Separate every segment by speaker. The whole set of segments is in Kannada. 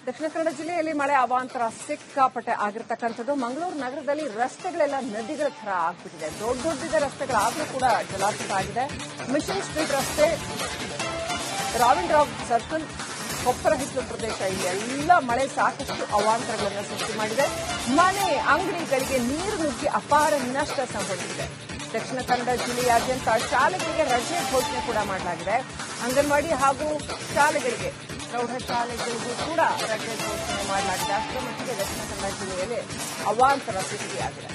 Speaker 1: ದಕ್ಷಿಣ ಕನ್ನಡ ಜಿಲ್ಲೆಯಲ್ಲಿ ಮಳೆ ಅವಾಂತರ ಸಿಕ್ಕಾಪಟ್ಟೆ ಆಗಿರ್ತಕ್ಕಂಥದ್ದು. ಮಂಗಳೂರು ನಗರದಲ್ಲಿ ರಸ್ತೆಗಳೆಲ್ಲ ನದಿಗಳ ತರ ಆಗ್ಬಿಟ್ಟಿದೆ. ದೊಡ್ಡ ರಸ್ತೆಗಳಾದ್ರೂ ಕೂಡ ಜಲಾವೃತ ಆಗಿದೆ. ಮಿಷನ್ ಸ್ಟ್ರೀಟ್ ರಸ್ತೆ, ರಾವಿನ್ ರಾವ್ ಸರ್ಕಲ್, ಕೊಪ್ಪರ ಹಿತ್ತಲು ಪ್ರದೇಶ ಇಲ್ಲೆಲ್ಲ ಮಳೆ ಸಾಕಷ್ಟು ಅವಾಂತರಗಳನ್ನು ಸೃಷ್ಟಿ ಮಾಡಿದೆ. ಮನೆ ಅಂಗಡಿಗಳಿಗೆ ನೀರು ನುಗ್ಗಿ ಅಪಾರ ನಷ್ಟ ಸಂಭವಿಸಿದೆ. ದಕ್ಷಿಣ ಕನ್ನಡ ಜಿಲ್ಲೆಯಾದ್ಯಂತ ಶಾಲೆಗಳಿಗೆ ರಜೆ ಘೋಷಣೆ ಕೂಡ ಮಾಡಲಾಗಿದೆ. ಅಂಗನವಾಡಿ ಹಾಗೂ ಶಾಲೆಗಳಿಗೆ, ಪ್ರೌಢಶಾಲೆಗಳಿಗೂ ಕೂಡ ರಜೆ ಘೋಷಣೆ ಮಾಡಲಾಗಿದೆ. ಅಷ್ಟರ ಮಟ್ಟಿಗೆ ದಕ್ಷಿಣ ಕನ್ನಡ ಜಿಲ್ಲೆಯಲ್ಲಿ ಅವಾಂತರ ಸೃಷ್ಟಿಯಾಗಿದೆ.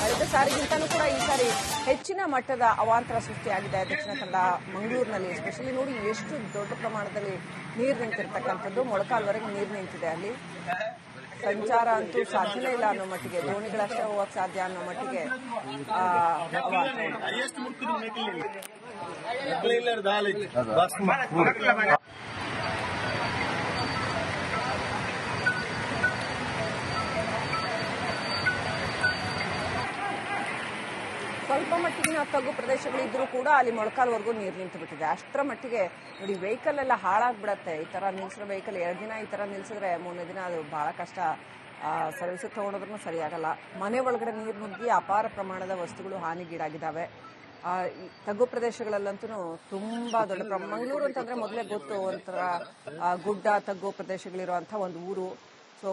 Speaker 1: ಕಳೆದ ಸಾರಿಗಿಂತಲೂ ಕೂಡ ಈ ಸಾರಿ ಹೆಚ್ಚಿನ ಮಟ್ಟದ ಅವಾಂತರ ಸೃಷ್ಟಿಯಾಗಿದೆ ದಕ್ಷಿಣ ಕನ್ನಡ ಮಂಗಳೂರಿನಲ್ಲಿ. ಎಸ್ಪೆಷಲಿ ನೋಡಿ ಎಷ್ಟು ದೊಡ್ಡ ಪ್ರಮಾಣದಲ್ಲಿ ನೀರು ನಿಂತಿರ್ತಕ್ಕಂಥದ್ದು. ಮೊಳಕಾಲ್ವರೆಗೆ ನೀರು ನಿಂತಿದೆ. ಅಲ್ಲಿ ಸಂಚಾರ ಅಂತೂ ಸಾಧ್ಯನೇ ಇಲ್ಲ ಅನ್ನೋ ಮಟ್ಟಿಗೆ, ದೋಣಿಗಳಷ್ಟೇ ಹೋಗಕ್ಕೆ ಸಾಧ್ಯ ಅನ್ನೋ ಮಟ್ಟಿಗೆ ಸ್ವಲ್ಪ ಮಟ್ಟಿಗಿನ ತಗ್ಗು ಪ್ರದೇಶಗಳಿದ್ರೂ ಕೂಡ ಅಲ್ಲಿ ಮೊಳಕಾಲ್ವರೆಗೂ ನೀರು ನಿಂತು ಬಿಟ್ಟಿದೆ. ಅಷ್ಟರ ಮಟ್ಟಿಗೆ ನೋಡಿ, ವೆಹಿಕಲ್ ಎಲ್ಲ ಹಾಳಾಗ್ಬಿಡತ್ತೆ. ಈ ತರ ನಿಲ್ಸಿರೋ ವೆಹಿಕಲ್ 2 ದಿನ ಈ ತರ ನಿಲ್ಸಿದ್ರೆ 3ನೇ ದಿನ ಅದು ಬಹಳ ಕಷ್ಟ. ಸರ್ವಿಸ್ ತಗೊಂಡೋದ್ರೂ ಸರಿಯಾಗಲ್ಲ. ಮನೆ ಒಳಗಡೆ ನೀರು ನುಗ್ಗಿ ಅಪಾರ ಪ್ರಮಾಣದ ವಸ್ತುಗಳು ಹಾನಿಗೀಡಾಗಿದ್ದಾವೆ. ತಗ್ಗು ಪ್ರದೇಶಗಳಲ್ಲಂತೂ ತುಂಬಾ ದೊಡ್ಡ ಮಂಗಳೂರು ಅಂತಂದ್ರೆ ಮೊದಲೇ ಗೊತ್ತು, ಒಂಥರ ಗುಡ್ಡ ತಗ್ಗು ಪ್ರದೇಶಗಳಿರುವಂತಹ ಒಂದು ಊರು. ಸೊ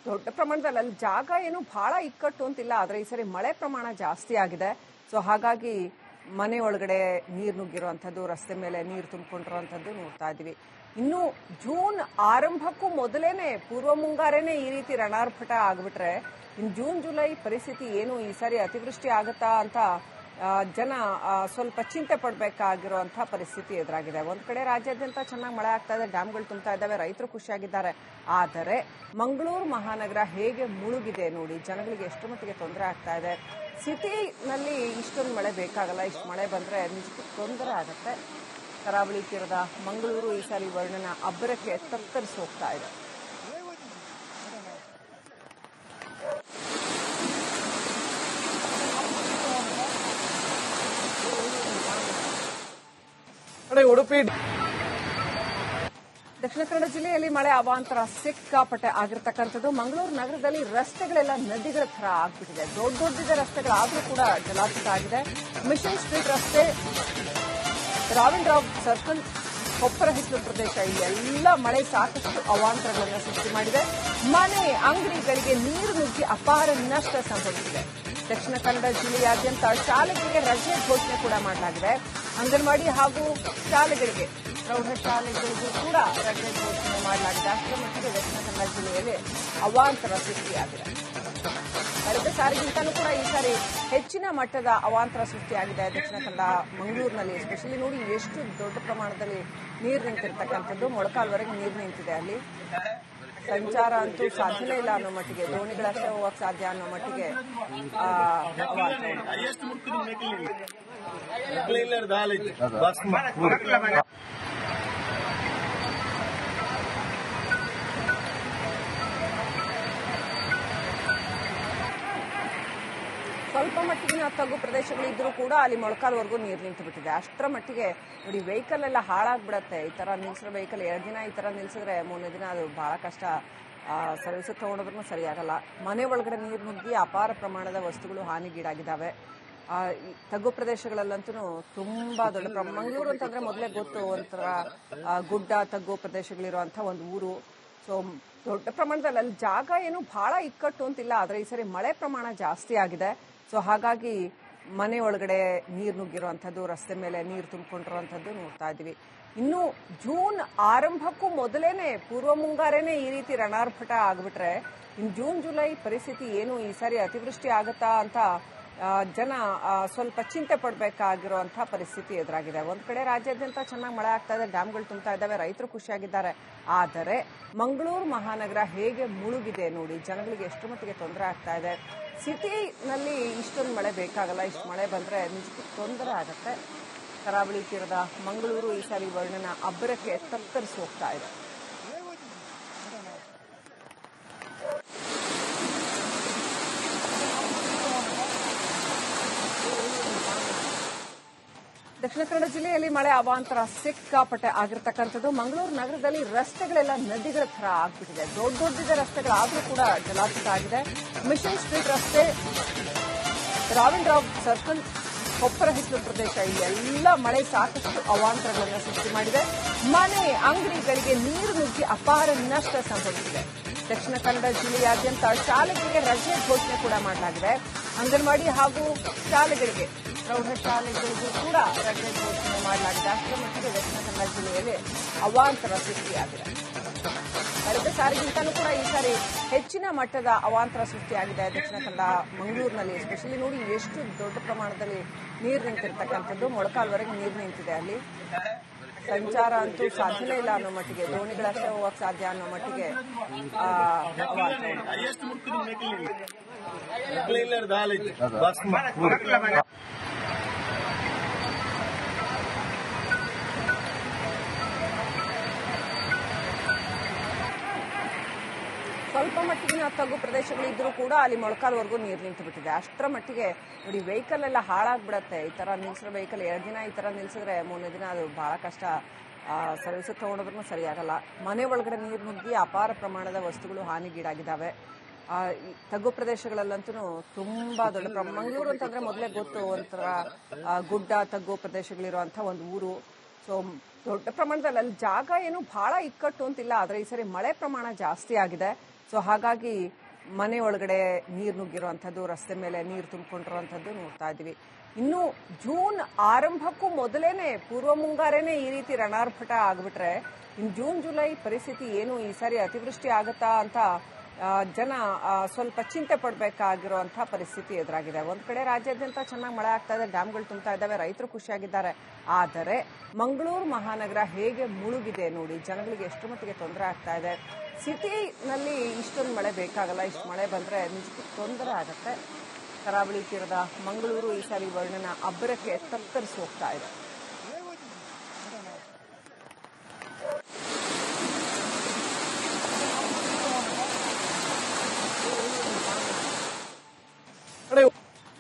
Speaker 1: ದೊಡ್ಡ ಪ್ರಮಾಣದಲ್ಲಿ ಅಲ್ಲಿ ಜಾಗ ಏನು ಬಹಳ ಇಕ್ಕಟ್ಟು ಅಂತಿಲ್ಲ, ಆದ್ರೆ ಈ ಸರಿ ಮಳೆ ಪ್ರಮಾಣ ಜಾಸ್ತಿ ಆಗಿದೆ. ಸೊ ಹಾಗಾಗಿ ಮನೆ ಒಳಗಡೆ ನೀರು ನುಗ್ಗಿರುವಂಥದ್ದು, ರಸ್ತೆ ಮೇಲೆ ನೀರು ತುಂಬಿಕೊಂಡಿರುವಂಥದ್ದು ನೋಡ್ತಾ ಇದ್ದೀವಿ. ಇನ್ನು ಜೂನ್ ಆರಂಭಕ್ಕೂ ಮೊದಲೇನೆ ಪೂರ್ವ ಮುಂಗಾರೇನೆ ಈ ರೀತಿ ರಣಾರ್ಭಟ ಆಗ್ಬಿಟ್ರೆ ಇನ್ನು ಜೂನ್ ಜುಲೈ ಪರಿಸ್ಥಿತಿ ಏನು, ಈ ಸಾರಿ ಅತಿವೃಷ್ಟಿ ಆಗುತ್ತಾ ಅಂತ ಜನ ಸ್ವಲ್ಪ ಚಿಂತೆ ಪಡಬೇಕಾಗಿರುವಂತಹ ಪರಿಸ್ಥಿತಿ ಎದುರಾಗಿದೆ. ಒಂದ್ ಕಡೆ ರಾಜ್ಯಾದ್ಯಂತ ಚೆನ್ನಾಗಿ ಮಳೆ ಆಗ್ತಾ ಇದೆ, ಡ್ಯಾಮ್ಗಳು ತುಂಬ್ತಾ ಇದ್ದಾವೆ, ರೈತರು ಖುಷಿಯಾಗಿದ್ದಾರೆ. ಆದರೆ ಮಂಗಳೂರು ಮಹಾನಗರ ಹೇಗೆ ಮುಳುಗಿದೆ ನೋಡಿ, ಜನಗಳಿಗೆ ಎಷ್ಟು ಮಟ್ಟಿಗೆ ತೊಂದರೆ ಆಗ್ತಾ ಇದೆ. ಸಿಟಿನಲ್ಲಿ ಇಷ್ಟೊಂದು ಮಳೆ ಬೇಕಾಗಲ್ಲ, ಇಷ್ಟು ಮಳೆ ಬಂದ್ರೆ ನಿಜಕ್ಕೂ ತೊಂದರೆ ಆಗುತ್ತೆ. ಕರಾವಳಿ ತೀರದ ಮಂಗಳೂರು ಈ ಸಾರಿ ವರ್ಣನ ಅಬ್ಬರಕ್ಕೆ ತತ್ತರಿಸಿ ಹೋಗ್ತಾ ಇದೆ.
Speaker 2: ಉಡುಪಿ
Speaker 1: ದಕ್ಷಿಣ ಕನ್ನಡ ಜಿಲ್ಲೆಯಲ್ಲಿ ಮಳೆ ಅವಾಂತರ ಸಿಕ್ಕಾಪಟ್ಟೆ ಆಗಿರ್ತಕ್ಕಂಥದ್ದು. ಮಂಗಳೂರು ನಗರದಲ್ಲಿ ರಸ್ತೆಗಳೆಲ್ಲ ನದಿಗಳ ತರ ಆಗ್ಬಿಟ್ಟಿದೆ. ದೊಡ್ಡ ರಸ್ತೆಗಳಾದ್ರೂ ಕೂಡ ಜಲಾವೃತ ಆಗಿದೆ. ಮಿಷನ್ ಸ್ಟ್ರೀಟ್ ರಸ್ತೆ, ರಾವಿನ್ ರಾವ್ ಸರ್ಕಲ್, ಕೊಪ್ಪರ ಹಿತ್ತಲು ಪ್ರದೇಶ ಇಲ್ಲೆಲ್ಲ ಮಳೆ ಸಾಕಷ್ಟು ಅವಾಂತರಗಳನ್ನು ಸೃಷ್ಟಿ ಮಾಡಿದೆ. ಮನೆ ಅಂಗಡಿಗಳಿಗೆ ನೀರು ನುಗ್ಗಿ ಅಪಾರ ನಷ್ಟ ಸಂಭವಿಸಿದೆ. ದಕ್ಷಿಣ ಕನ್ನಡ ಜಿಲ್ಲೆಯಾದ್ಯಂತ ಶಾಲೆಗಳಿಗೆ ರಜೆ ಘೋಷಣೆ ಕೂಡ ಮಾಡಲಾಗಿದೆ. ಅಂಗನವಾಡಿ ಹಾಗೂ ಶಾಲೆಗಳಿಗೆ, ಪ್ರೌಢಶಾಲೆಗಳಿಗೂ ಕೂಡ ರಜೆ ಘೋಷಣೆ ಮಾಡಲಾಗಿದೆ. ಅಷ್ಟರ ಮಟ್ಟಿಗೆ ದಕ್ಷಿಣ ಕನ್ನಡ ಜಿಲ್ಲೆಯಲ್ಲಿ ಅವಾಂತರ ಸೃಷ್ಟಿಯಾಗಿದೆ. ಕಳೆದ ಸಾರಿಗಿಂತಲೂ ಕೂಡ ಈ ಸಾರಿ ಹೆಚ್ಚಿನ ಮಟ್ಟದ ಅವಾಂತರ ಸೃಷ್ಟಿಯಾಗಿದೆ ದಕ್ಷಿಣ ಕನ್ನಡ ಮಂಗಳೂರಿನಲ್ಲಿ. ಎಸ್ಪೆಷಲಿ ನೋಡಿ ಎಷ್ಟು ದೊಡ್ಡ ಪ್ರಮಾಣದಲ್ಲಿ ನೀರು ನಿಂತಿರ್ತಕ್ಕಂಥದ್ದು. ಮೊಳಕಾಲ್ವರೆಗೆ ನೀರು ನಿಂತಿದೆ. ಅಲ್ಲಿ ಸಂಚಾರ ಅಂತೂ ಸಾಧ್ಯನೇ ಇಲ್ಲ ಅನ್ನೋ ಮಟ್ಟಿಗೆ, ದೋಣಿಗಳಷ್ಟೇ ಹೋಗಕ್ಕೆ ಸಾಧ್ಯ ಅನ್ನೋ ಮಟ್ಟಿಗೆ ಸ್ವಲ್ಪ ಮಟ್ಟಿಗಿನ ತಗ್ಗು ಪ್ರದೇಶಗಳಿದ್ರೂ ಕೂಡ ಅಲ್ಲಿ ಮೊಳಕಾಲ್ವರೆಗೂ ನೀರು ನಿಂತು ಬಿಟ್ಟಿದೆ. ಅಷ್ಟರ ಮಟ್ಟಿಗೆ ನೋಡಿ, ವೆಹಿಕಲ್ ಎಲ್ಲ ಹಾಳಾಗ್ಬಿಡತ್ತೆ. ಈ ತರ ನಿಲ್ಸಿರೋ ವೆಹಿಕಲ್ 2 ದಿನ ಈ ತರ ನಿಲ್ಸಿದ್ರೆ 3ನೇ ದಿನ ಅದು ಬಹಳ ಕಷ್ಟ. ಸರ್ವಿಸ್ ತಗೊಂಡೋದ್ರೂ ಸರಿಯಾಗಲ್ಲ. ಮನೆ ಒಳಗಡೆ ನೀರು ನುಗ್ಗಿ ಅಪಾರ ಪ್ರಮಾಣದ ವಸ್ತುಗಳು ಹಾನಿಗೀಡಾಗಿದ್ದಾವೆ. ತಗ್ಗು ಪ್ರದೇಶಗಳಲ್ಲಂತೂ ತುಂಬಾ ದೊಡ್ಡ ಮಂಗಳೂರು ಅಂತಂದ್ರೆ ಮೊದಲೇ ಗೊತ್ತು, ಒಂಥರ ಗುಡ್ಡ ತಗ್ಗು ಪ್ರದೇಶಗಳಿರುವಂತಹ ಒಂದು ಊರು. ಸೊ ದೊಡ್ಡ ಪ್ರಮಾಣದಲ್ಲಿ ಅಲ್ಲಿ ಜಾಗ ಏನು ಬಹಳ ಇಕ್ಕಟ್ಟು ಅಂತಿಲ್ಲ, ಆದ್ರೆ ಈ ಸರಿ ಮಳೆ ಪ್ರಮಾಣ ಜಾಸ್ತಿ ಆಗಿದೆ. ಸೊ ಹಾಗಾಗಿ ಮನೆ ಒಳಗಡೆ ನೀರು ನುಗ್ಗಿರುವಂಥದ್ದು, ರಸ್ತೆ ಮೇಲೆ ನೀರು ತುಂಬಿಕೊಂಡಿರುವಂಥದ್ದು ನೋಡ್ತಾ ಇದ್ದೀವಿ. ಇನ್ನು ಜೂನ್ ಆರಂಭಕ್ಕೂ ಮೊದಲೇನೆ ಪೂರ್ವ ಮುಂಗಾರೇನೆ ಈ ರೀತಿ ರಣಾರ್ಭಟ ಆಗ್ಬಿಟ್ರೆ ಇನ್ನು ಜೂನ್ ಜುಲೈ ಪರಿಸ್ಥಿತಿ ಏನು, ಈ ಸಾರಿ ಅತಿವೃಷ್ಟಿ ಆಗುತ್ತಾ ಅಂತ ಜನ ಸ್ವಲ್ಪ ಚಿಂತೆ ಪಡಬೇಕಾಗಿರುವಂತಹ ಪರಿಸ್ಥಿತಿ ಎದುರಾಗಿದೆ. ಒಂದ್ ಕಡೆ ರಾಜ್ಯಾದ್ಯಂತ ಚೆನ್ನಾಗಿ ಮಳೆ ಆಗ್ತಾ ಇದೆ, ಡ್ಯಾಮ್ಗಳು ತುಂಬ್ತಾ ಇದ್ದಾವೆ, ರೈತರು ಖುಷಿಯಾಗಿದ್ದಾರೆ. ಆದರೆ ಮಂಗಳೂರು ಮಹಾನಗರ ಹೇಗೆ ಮುಳುಗಿದೆ ನೋಡಿ, ಜನಗಳಿಗೆ ಎಷ್ಟು ಮಟ್ಟಿಗೆ ತೊಂದರೆ ಆಗ್ತಾ ಇದೆ. ಸಿಟಿನಲ್ಲಿ ಇಷ್ಟೊಂದು ಮಳೆ ಬೇಕಾಗಲ್ಲ, ಇಷ್ಟು ಮಳೆ ಬಂದ್ರೆ ನಿಜಕ್ಕೂ ತೊಂದರೆ ಆಗುತ್ತೆ. ಕರಾವಳಿ ತೀರದ ಮಂಗಳೂರು ಈ ಸಾರಿ ವರ್ಣನ ಅಬ್ಬರಕ್ಕೆ ತತ್ತರಿಸಿ ಹೋಗ್ತಾ ಇದೆ. ದಕ್ಷಿಣ ಕನ್ನಡ ಜಿಲ್ಲೆಯಲ್ಲಿ ಮಳೆ ಅವಾಂತರ ಸಿಕ್ಕಾಪಟ್ಟೆ ಆಗಿರ್ತಕ್ಕಂಥದ್ದು. ಮಂಗಳೂರು ನಗರದಲ್ಲಿ ರಸ್ತೆಗಳೆಲ್ಲ ನದಿಗಳ ತರ ಆಗ್ಬಿಟ್ಟಿದೆ. ದೊಡ್ಡದಿದೆ ರಸ್ತೆಗಳಾದ್ರೂ ಕೂಡ ಜಲಾವೃತ ಆಗಿದೆ. ಮಿಷನ್ ಸ್ಟ್ರೀಟ್ ರಸ್ತೆ, ರಾವಿನ್ ರಾವ್ ಸರ್ಕಲ್, ಕೊಪ್ಪರ ಹಿತ್ತಲು ಪ್ರದೇಶ ಇಲ್ಲೆಲ್ಲ ಮಳೆ ಸಾಕಷ್ಟು ಅವಾಂತರಗಳನ್ನು ಸೃಷ್ಟಿ ಮಾಡಿದೆ. ಮನೆ ಅಂಗಡಿಗಳಿಗೆ ನೀರು ನುಗ್ಗಿ ಅಪಾರ ನಷ್ಟ ಸಂಭವಿಸಿದೆ. ದಕ್ಷಿಣ ಕನ್ನಡ ಜಿಲ್ಲೆಯಾದ್ಯಂತ ಶಾಲೆಗಳಿಗೆ ರಜೆ ಘೋಷಣೆ ಕೂಡ ಮಾಡಲಾಗಿದೆ. ಅಂಗನವಾಡಿ ಹಾಗೂ ಶಾಲೆಗಳಿಗೆ, ಪ್ರೌಢಶಾಲೆಗಳಿಗೂ ಕೂಡ ರಜೆ ಘೋಷಣೆ ಮಾಡಲಾಗಿದೆ. ಅಷ್ಟರ ಮಟ್ಟಿಗೆ ದಕ್ಷಿಣ ಕನ್ನಡ ಜಿಲ್ಲೆಯಲ್ಲಿ ಅವಾಂತರ ಸೃಷ್ಟಿಯಾಗಿದೆ. ಕಳೆದ ಸಾರಿಗಿಂತಲೂ ಕೂಡ ಈ ಸಾರಿ ಹೆಚ್ಚಿನ ಮಟ್ಟದ ಅವಾಂತರ ಸೃಷ್ಟಿಯಾಗಿದೆ ದಕ್ಷಿಣ ಕನ್ನಡ ಮಂಗಳೂರಿನಲ್ಲಿ. ಎಸ್ಪೆಷಲಿ ನೋಡಿ ಎಷ್ಟು ದೊಡ್ಡ ಪ್ರಮಾಣದಲ್ಲಿ ನೀರು ನಿಂತಿರ್ತಕ್ಕಂಥದ್ದು. ಮೊಳಕಾಲ್ವರೆಗೆ ನೀರು ನಿಂತಿದೆ. ಅಲ್ಲಿ ಸಂಚಾರ ಅಂತೂ ಸಾಧ್ಯನೇ ಇಲ್ಲ ಅನ್ನೋ ಮಟ್ಟಿಗೆ, ದೋಣಿಗಳಷ್ಟೇ ಹೋಗಕ್ಕೆ ಸಾಧ್ಯ ಅನ್ನೋ ಮಟ್ಟಿಗೆ ಸ್ವಲ್ಪ ಮಟ್ಟಿಗಿನ ತಗ್ಗು ಪ್ರದೇಶಗಳಿದ್ರೂ ಕೂಡ ಅಲ್ಲಿ ಮೊಳಕಾಲ್ವರೆಗೂ ನೀರು ನಿಂತು ಬಿಟ್ಟಿದೆ. ಅಷ್ಟರ ಮಟ್ಟಿಗೆ ನೋಡಿ ವೆಹಿಕಲ್ ಎಲ್ಲ ಹಾಳಾಗ್ಬಿಡತ್ತೆ. ಈ ತರ ನಿಲ್ಸಿರೋ ವೆಹಿಕಲ್ 2 ದಿನ ಈ ತರ ನಿಲ್ಸಿದ್ರೆ 3ನೇ ದಿನ ಅದು ಬಹಳ ಕಷ್ಟ. ಸರ್ವಿಸ್ ತಗೊಂಡ್ರೂ ಸರಿಯಾಗಲ್ಲ. ಮನೆ ಒಳಗಡೆ ನೀರು ನುಗ್ಗಿ ಅಪಾರ ಪ್ರಮಾಣದ ವಸ್ತುಗಳು ಹಾನಿಗೀಡಾಗಿದ್ದಾವೆ. ತಗ್ಗು ಪ್ರದೇಶಗಳಲ್ಲಂತೂ ತುಂಬಾ ದೊಡ್ಡ ಮಂಗಳೂರು ಅಂತಂದ್ರೆ ಮೊದಲೇ ಗೊತ್ತು, ಒಂಥರ ಗುಡ್ಡ ತಗ್ಗು ಪ್ರದೇಶಗಳಿರುವಂತ ಒಂದು ಊರು. ಸೊ ದೊಡ್ಡ ಪ್ರಮಾಣದಲ್ಲಿ ಅಲ್ಲಿ ಜಾಗ ಏನು ಬಹಳ ಇಕ್ಕಟ್ಟು ಅಂತಿಲ್ಲ, ಆದ್ರೆ ಈ ಸರಿ ಮಳೆ ಪ್ರಮಾಣ ಜಾಸ್ತಿ ಆಗಿದೆ. ಸೊ ಹಾಗಾಗಿ ಮನೆ ಒಳಗಡೆ ನೀರು ನುಗ್ಗಿರುವಂಥದ್ದು, ರಸ್ತೆ ಮೇಲೆ ನೀರು ತುಂಬಿಕೊಂಡಿರುವಂಥದ್ದು ನೋಡ್ತಾ ಇದ್ದೀವಿ. ಇನ್ನು ಜೂನ್ ಆರಂಭಕ್ಕೂ ಮೊದಲೇನೆ ಪೂರ್ವ ಮುಂಗಾರೇನೆ ಈ ರೀತಿ ರಣಾರ್ಭಟ ಆಗ್ಬಿಟ್ರೆ ಇನ್ನು ಜೂನ್ ಜುಲೈ ಪರಿಸ್ಥಿತಿ ಏನು, ಈ ಸಾರಿ ಅತಿವೃಷ್ಟಿ ಆಗತ್ತಾ ಅಂತ ಜನ ಸ್ವಲ್ಪ ಚಿಂತೆ ಪಡಬೇಕಾಗಿರುವಂತಹ ಪರಿಸ್ಥಿತಿ ಎದುರಾಗಿದೆ. ಒಂದ್ ಕಡೆ ರಾಜ್ಯಾದ್ಯಂತ ಚೆನ್ನಾಗಿ ಮಳೆ ಆಗ್ತಾ ಇದೆ, ಡ್ಯಾಮ್ಗಳು ತುಂಬ್ತಾ ಇದ್ದಾವೆ, ರೈತರು ಖುಷಿಯಾಗಿದ್ದಾರೆ. ಆದರೆ ಮಂಗಳೂರು ಮಹಾನಗರ ಹೇಗೆ ಮುಳುಗಿದೆ ನೋಡಿ, ಜನಗಳಿಗೆ ಎಷ್ಟು ಮಟ್ಟಿಗೆ ತೊಂದರೆ ಆಗ್ತಾ ಇದೆ. ಸಿಟಿನಲ್ಲಿ ಇಷ್ಟೊಂದು ಮಳೆ ಬೇಕಾಗಲ್ಲ, ಇಷ್ಟು ಮಳೆ ಬಂದ್ರೆ ನಿಜಕ್ಕೂ ತೊಂದರೆ ಆಗತ್ತೆ. ಕರಾವಳಿ ತೀರದ ಮಂಗಳೂರು ಈ ಸಾರಿ ವರ್ಣನ ಅಬ್ಬರಕ್ಕೆ ತತ್ತರಿಸಿ ಹೋಗ್ತಾ ಇದೆ.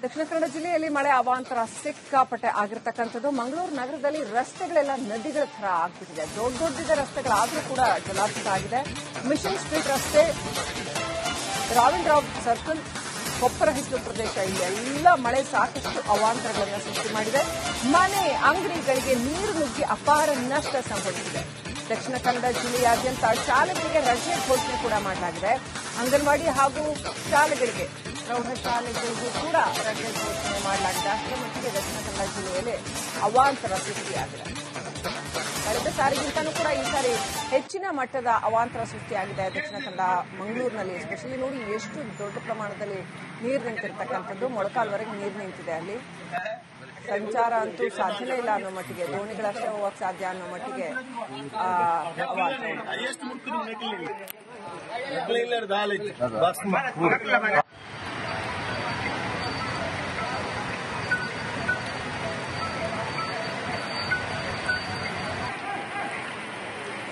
Speaker 1: ದಕ್ಷಿಣ ಕನ್ನಡ ಜಿಲ್ಲೆಯಲ್ಲಿ ಮಳೆ ಅವಾಂತರ ಸಿಕ್ಕಾಪಟ್ಟೆ ಆಗಿರ್ತಕ್ಕಂಥದ್ದು. ಮಂಗಳೂರು ನಗರದಲ್ಲಿ ರಸ್ತೆಗಳೆಲ್ಲ ನದಿಗಳ ತರ ಆಗ್ಬಿಟ್ಟಿದೆ. ದೊಡ್ಡದಿದೆ ರಸ್ತೆಗಳಾದ್ರೂ ಕೂಡ ಜಲಾವೃತ ಆಗಿದೆ. ಮಿಷನ್ ಸ್ಟ್ರೀಟ್ ರಸ್ತೆ, ರಾವಿನ್ ರಾವ್ ಸರ್ಕಲ್, ಕೊಪ್ಪರ ಹಿತ್ತಲು ಪ್ರದೇಶ ಇಲ್ಲೆಲ್ಲ ಮಳೆ ಸಾಕಷ್ಟು ಅವಾಂತರಗಳನ್ನು ಸೃಷ್ಟಿ ಮಾಡಿದೆ. ಮನೆ ಅಂಗಡಿಗಳಿಗೆ ನೀರು ನುಗ್ಗಿ ಅಪಾರ ನಷ್ಟ ಸಂಭವಿಸಿದೆ. ದಕ್ಷಿಣ ಕನ್ನಡ ಜಿಲ್ಲೆಯಾದ್ಯಂತ ಶಾಲೆಗಳಿಗೆ ರಜೆ ಘೋಷಣೆ ಕೂಡ ಮಾಡಲಾಗಿದೆ. ಅಂಗನವಾಡಿ ಹಾಗೂ ಶಾಲೆಗಳಿಗೆ, ಪ್ರೌಢಶಾಲೆಗಳಿಗೂ ಕೂಡ ರಜೆ ಘೋಷಣೆ ಮಾಡಲಾಗಿದೆ. ಅಷ್ಟರ ಮಟ್ಟಿಗೆ ದಕ್ಷಿಣ ಕನ್ನಡ ಜಿಲ್ಲೆಯಲ್ಲಿ ಅವಾಂತರ ಸೃಷ್ಟಿಯಾಗಿದೆ. ಕಳೆದ ಸಾರಿಗಿಂತಲೂ ಕೂಡ ಈ ಸಾರಿ ಹೆಚ್ಚಿನ ಮಟ್ಟದ ಅವಾಂತರ ಸೃಷ್ಟಿಯಾಗಿದೆ ದಕ್ಷಿಣ ಕನ್ನಡ ಮಂಗಳೂರಿನಲ್ಲಿ. ಎಸ್ಪೆಷಲಿ ನೋಡಿ ಎಷ್ಟು ದೊಡ್ಡ ಪ್ರಮಾಣದಲ್ಲಿ ನೀರು ನಿಂತಿರ್ತಕ್ಕಂಥದ್ದು. ಮೊಳಕಾಲ್ವರೆಗೆ ನೀರು ನಿಂತಿದೆ. ಅಲ್ಲಿ ಸಂಚಾರ ಅಂತೂ ಸಾಧ್ಯನೇ ಇಲ್ಲ ಅನ್ನೋ ಮಟ್ಟಿಗೆ, ದೋಣಿಗಳಷ್ಟೇ ಹೋಗಕ್ಕೆ ಸಾಧ್ಯ ಅನ್ನೋ ಮಟ್ಟಿಗೆ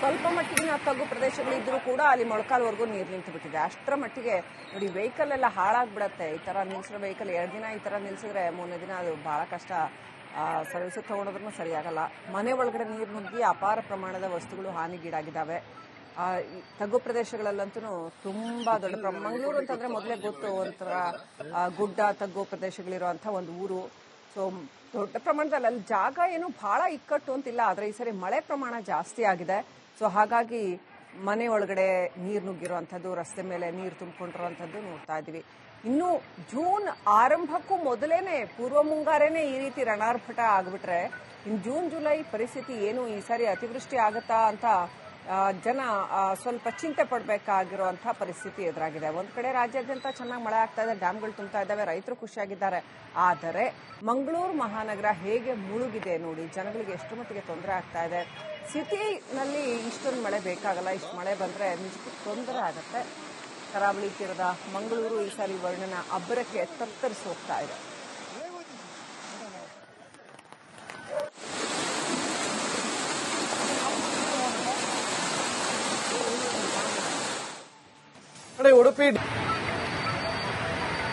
Speaker 1: ಸ್ವಲ್ಪ ಮಟ್ಟಿಗಿನ ತಗ್ಗು ಪ್ರದೇಶಗಳಿದ್ರೂ ಕೂಡ ಅಲ್ಲಿ ಮೊಳಕಾಲ್ವರೆಗೂ ನೀರು ನಿಂತು ಬಿಟ್ಟಿದೆ. ಅಷ್ಟರ ಮಟ್ಟಿಗೆ ನೋಡಿ ವೆಹಿಕಲ್ ಎಲ್ಲ ಹಾಳಾಗ್ಬಿಡತ್ತೆ. ಈ ತರ ನಿಲ್ಸಿರೋ ವೆಹಿಕಲ್ 2 ದಿನ ಈ ತರ ನಿಲ್ಸಿದ್ರೆ 3ನೇ ದಿನ ಅದು ಬಹಳ ಕಷ್ಟ. ಸರ್ವಿಸ್ ತಗೊಂಡ್ರೂ ಸರಿಯಾಗಲ್ಲ. ಮನೆ ಒಳಗಡೆ ನೀರು ನುಗ್ಗಿ ಅಪಾರ ಪ್ರಮಾಣದ ವಸ್ತುಗಳು ಹಾನಿಗೀಡಾಗಿದ್ದಾವೆ. ತಗ್ಗು ಪ್ರದೇಶಗಳಲ್ಲಂತೂ ತುಂಬಾ ದೊಡ್ಡ ಮಂಗಳೂರು ಅಂತಂದ್ರೆ ಮೊದಲೇ ಗೊತ್ತು, ಒಂಥರ ಗುಡ್ಡ ತಗ್ಗು ಪ್ರದೇಶಗಳಿರುವಂತ ಒಂದು ಊರು. ಸೊ ದೊಡ್ಡ ಪ್ರಮಾಣದಲ್ಲಿ ಅಲ್ಲಿ ಜಾಗ ಏನು ಬಹಳ ಇಕ್ಕಟ್ಟು ಅಂತಿಲ್ಲ, ಆದ್ರೆ ಈ ಸರಿ ಮಳೆ ಪ್ರಮಾಣ ಜಾಸ್ತಿ ಆಗಿದೆ. ಸೊ ಹಾಗಾಗಿ ಮನೆ ಒಳಗಡೆ ನೀರು ನುಗ್ಗಿರುವಂಥದ್ದು, ರಸ್ತೆ ಮೇಲೆ ನೀರು ತುಂಬಿಕೊಂಡಿರುವಂಥದ್ದು ನೋಡ್ತಾ ಇದ್ದೀವಿ. ಇನ್ನು ಜೂನ್ ಆರಂಭಕ್ಕೂ ಮೊದಲೇನೆ ಪೂರ್ವ ಮುಂಗಾರೇನೆ ಈ ರೀತಿ ರಣಾರ್ಭಟ ಆಗ್ಬಿಟ್ರೆ ಇನ್ನು ಜೂನ್ ಜುಲೈ ಪರಿಸ್ಥಿತಿ ಏನು, ಈ ಸಾರಿ ಅತಿವೃಷ್ಟಿ ಆಗತ್ತಾ ಅಂತ ಜನ ಸ್ವಲ್ಪ ಚಿಂತೆ ಪಡಬೇಕಾಗಿರುವಂತಹ ಪರಿಸ್ಥಿತಿ ಎದುರಾಗಿದೆ. ಒಂದ್ ಕಡೆ ರಾಜ್ಯಾದ್ಯಂತ ಚೆನ್ನಾಗಿ ಮಳೆ ಆಗ್ತಾ ಇದೆ, ಡ್ಯಾಮ್ಗಳು ತುಂಬ್ತಾ ಇದ್ದಾವೆ, ರೈತರು ಖುಷಿಯಾಗಿದ್ದಾರೆ. ಆದರೆ ಮಂಗಳೂರು ಮಹಾನಗರ ಹೇಗೆ ಮುಳುಗಿದೆ ನೋಡಿ, ಜನಗಳಿಗೆ ಎಷ್ಟು ಮಟ್ಟಿಗೆ ತೊಂದರೆ ಆಗ್ತಾ ಇದೆ. ಸಿಟಿನಲ್ಲಿ ಇಷ್ಟೊಂದು ಮಳೆ ಬೇಕಾಗಲ್ಲ, ಇಷ್ಟು ಮಳೆ ಬಂದ್ರೆ ನಿಜಕ್ಕೂ ತೊಂದರೆ ಆಗತ್ತೆ. ಕರಾವಳಿ ತೀರದ ಮಂಗಳೂರು ಈ ಸಾರಿ ವರ್ಣನ ಅಬ್ಬರಕ್ಕೆ ತತ್ತರಿಸಿ ಹೋಗ್ತಾ ಇದೆ.
Speaker 2: ಉಡುಪಿ